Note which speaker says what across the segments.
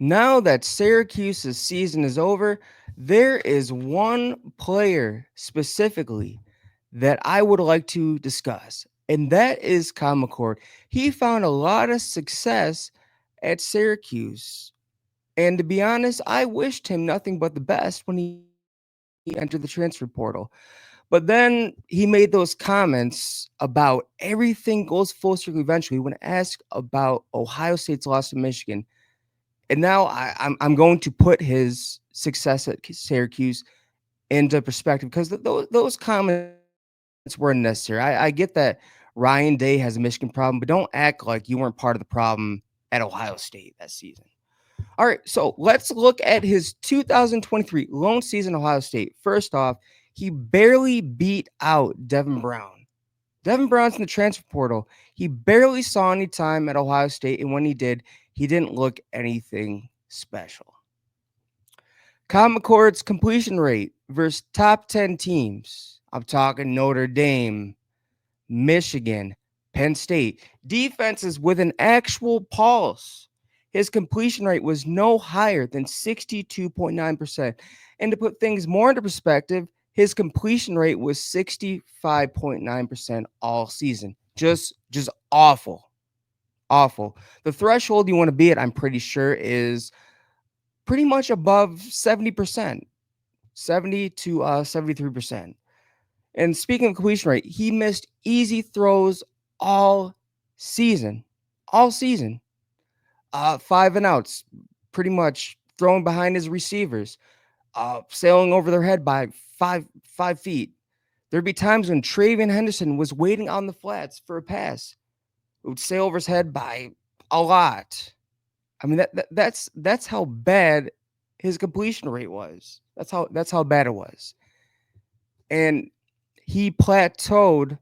Speaker 1: Now that Syracuse's season is over, there is one player specifically that I would like to discuss, and that is Kyle McCord. He found a lot of success at Syracuse. And to be honest, I wished him nothing but the best when he entered the transfer portal. But then he made those comments about everything goes full circle eventually when asked about Ohio State's loss to Michigan. And now I'm going to put his success at Syracuse into perspective because those comments were unnecessary. I get that Ryan Day has a Michigan problem, but don't act like you weren't part of the problem at Ohio State that season. All right, so let's look at his 2023 lone season at Ohio State. First off, he barely beat out Devin Brown. Devin Brown's in the transfer portal. He barely saw any time at Ohio State, and when he did, he didn't look anything special. Kyle McCord's completion rate versus top 10 teams. I'm talking Notre Dame, Michigan, Penn State. Defenses with an actual pulse. His completion rate was no higher than 62.9%. And to put things more into perspective, his completion rate was 65.9% all season. Just awful. Awful. The threshold you want to be at, I'm pretty sure, is pretty much above 70%, 70 to 73%. And speaking of completion rate, he missed easy throws all season. All season. 5 and outs, pretty much thrown behind his receivers, sailing over their head by 5 feet. There'd be times when Travian Henderson was waiting on the flats for a pass. It would sail over his head by a lot. I mean that's how bad his completion rate was. That's how bad it was. And he plateaued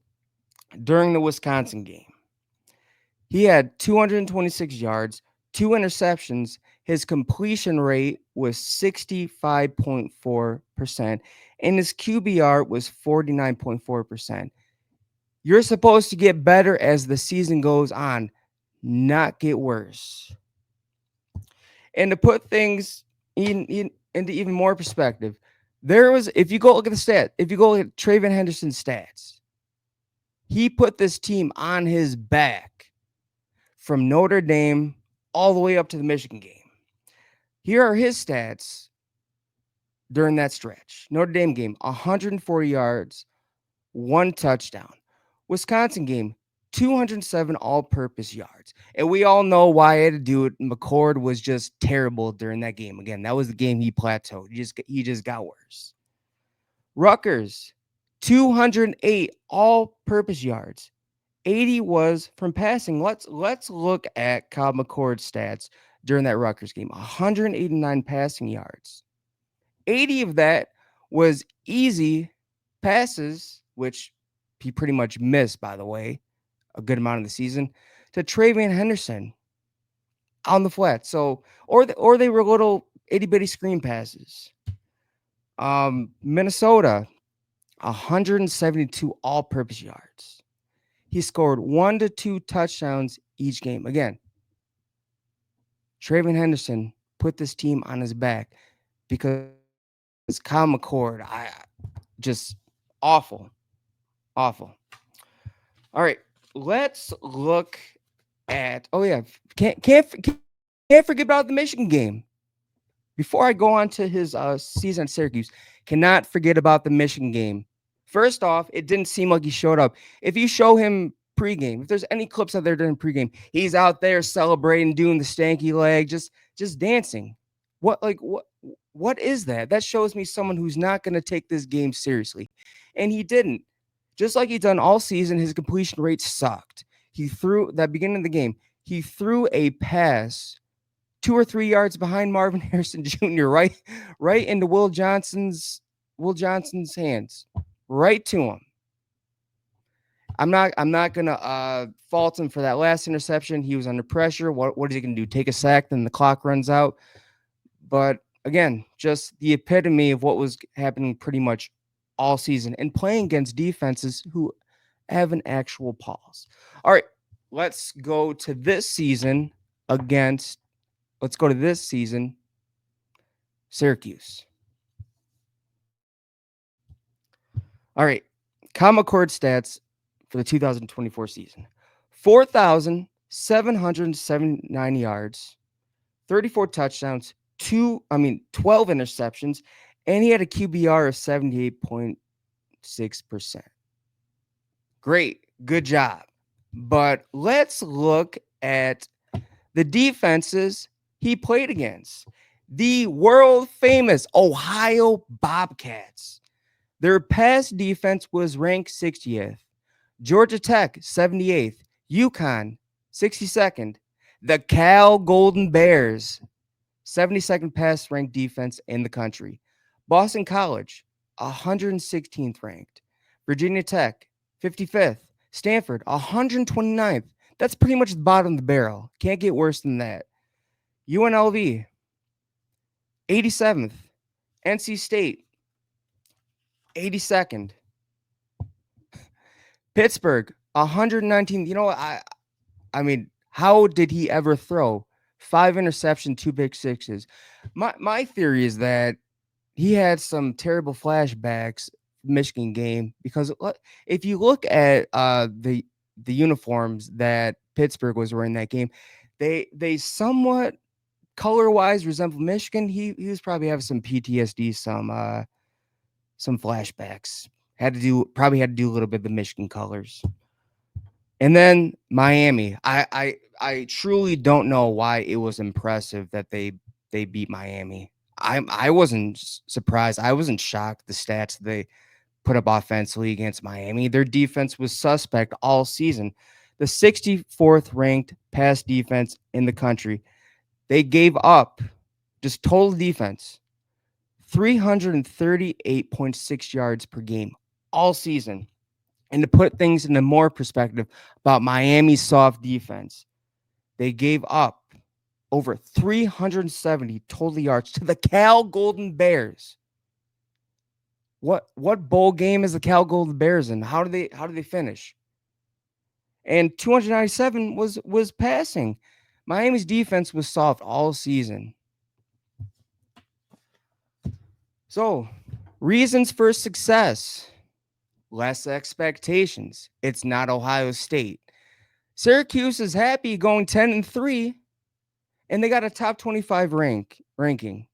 Speaker 1: during the Wisconsin game. He had 226 yards, 2 interceptions. His completion rate was 65.4%, and his QBR was 49.4%. You're supposed to get better as the season goes on, not get worse. And to put things into even more perspective, there was, if you go look at the stat, if you go look at Travion Henderson's stats, he put this team on his back from Notre Dame all the way up to the Michigan game. Here are his stats during that stretch. Notre Dame game, 140 yards, 1 touchdown. Wisconsin game, 207 all-purpose yards. And we all know why I had to do it. McCord was just terrible during that game. Again, that was the game he plateaued. He just got worse. Rutgers, 208 all-purpose yards. 80 was from passing. Let's look at Kyle McCord's stats during that Rutgers game. 189 passing yards. 80 of that was easy passes, which he pretty much missed, by the way, a good amount of the season, to Travion Henderson on the flat. So, or they were little itty bitty screen passes. Minnesota, 172 all-purpose yards. He scored 1 to 2 touchdowns each game. Again, Travion Henderson put this team on his back because Kyle McCord, just awful, awful. All right, let's look at. Oh yeah, can't forget about the Michigan game. Before I go on to his season at Syracuse, cannot forget about the Michigan game. First off, it didn't seem like he showed up. If you show him pregame, if there's any clips out there during pregame, he's out there celebrating, doing the stanky leg, just dancing. What is that? That shows me someone who's not going to take this game seriously. And he didn't. Just like he done all season, his completion rate sucked. He threw that beginning of the game, he threw a pass 2 or 3 yards behind Marvin Harrison Jr. right into Will Johnson's hands, right to him. I'm not gonna fault him for that last interception. He was under pressure. What is he gonna do? Take a sack, then the clock runs out. But again, just the epitome of what was happening pretty much all season and playing against defenses who have an actual pulse. All right, let's go to this season against Let's go to this season, Syracuse. All right. Kyle McCord stats for the 2024 season: 4,779 yards, 34 touchdowns, 12 interceptions, and he had a QBR of 78.6%. Great. Good job. But let's look at the defenses he played against. The world famous Ohio Bobcats. Their pass defense was ranked 60th. Georgia Tech, 78th. UConn, 62nd. The Cal Golden Bears, 72nd pass ranked defense in the country. Boston College, 116th ranked. Virginia Tech, 55th. Stanford, 129th. That's pretty much the bottom of the barrel. Can't get worse than that. UNLV, 87th. NC State, 82nd. Pittsburgh, 119th. You know what? I mean, how did he ever throw 5 interceptions, 2 pick sixes? My theory is that he had some terrible flashbacks Michigan game because if you look at the uniforms that Pittsburgh was wearing that game, they somewhat color wise resemble Michigan. He was probably having some PTSD, some flashbacks. Probably had to do a little bit of the Michigan colors. And then Miami. I truly don't know why it was impressive that they beat Miami. I wasn't surprised. I wasn't shocked the stats they put up offensively against Miami. Their defense was suspect all season. The 64th ranked pass defense in the country. They gave up just total defense 338.6 yards per game all season. And to put things into more perspective about Miami's soft defense, they gave up over 370 total yards to the Cal Golden Bears. What bowl game is the Cal Golden Bears in? How do they finish? And 297 was passing. Miami's defense was soft all season. So, reasons for success: less expectations. It's not Ohio State. Syracuse is happy going 10-3, and they got a top 25 ranking.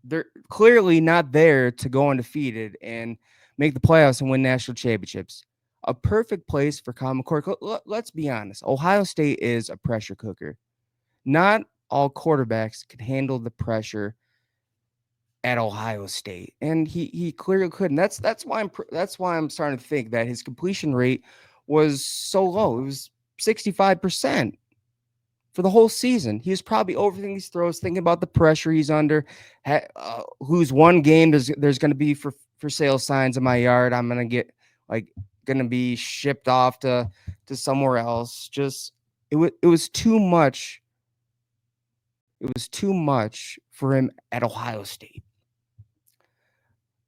Speaker 1: They're clearly not there to go undefeated and make the playoffs and win national championships. A perfect place for Kyle McCord. Let's be honest. Ohio State is a pressure cooker. Not all quarterbacks can handle the pressure at Ohio State, and he clearly couldn't. That's why I'm starting to think that his completion rate was so low. It was 65% for the whole season. He was probably overthinking these throws, thinking about the pressure he's under. Who's one game there's going to be for sale signs in my yard. I'm going to get going to be shipped off to somewhere else. Just it was too much. It was too much for him at Ohio State.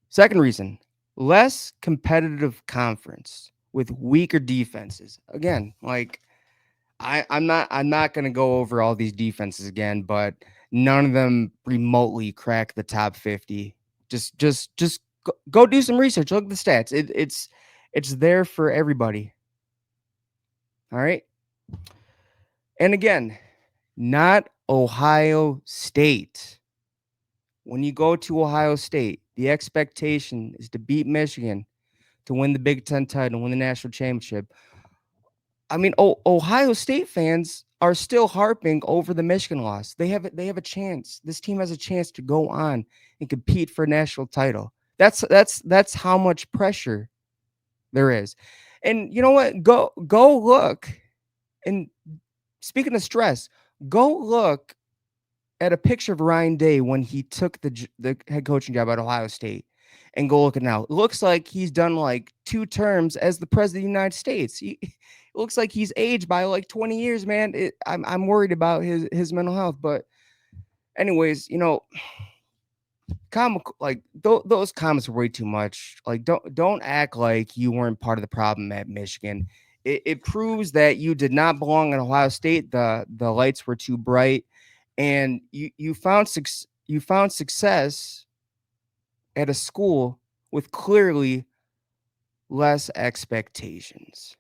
Speaker 1: Second reason, less competitive conference with weaker defenses. Again, I'm not gonna go over all these defenses again, but none of them remotely crack the top 50. Just go do some research. Look at the stats. It's there for everybody. All right. And again, not Ohio State. When you go to Ohio State, the expectation is to beat Michigan, to win the Big Ten title, win the national championship. I mean, Ohio State fans are still harping over the Michigan loss. They have a chance. This team has a chance to go on and compete for a national title. That's how much pressure there is. And you know what? Go look. And speaking of stress, go look at a picture of Ryan Day when he took the head coaching job at Ohio State, and go look at now. It looks like he's done like 2 terms as the president of the United States. It looks like he's aged by like 20 years, man. I'm worried about his mental health. But anyways, those comments were way too much. Like, don't act like you weren't part of the problem at Michigan. it proves that you did not belong at Ohio State. The lights were too bright, and you found success at a school with clearly less expectations.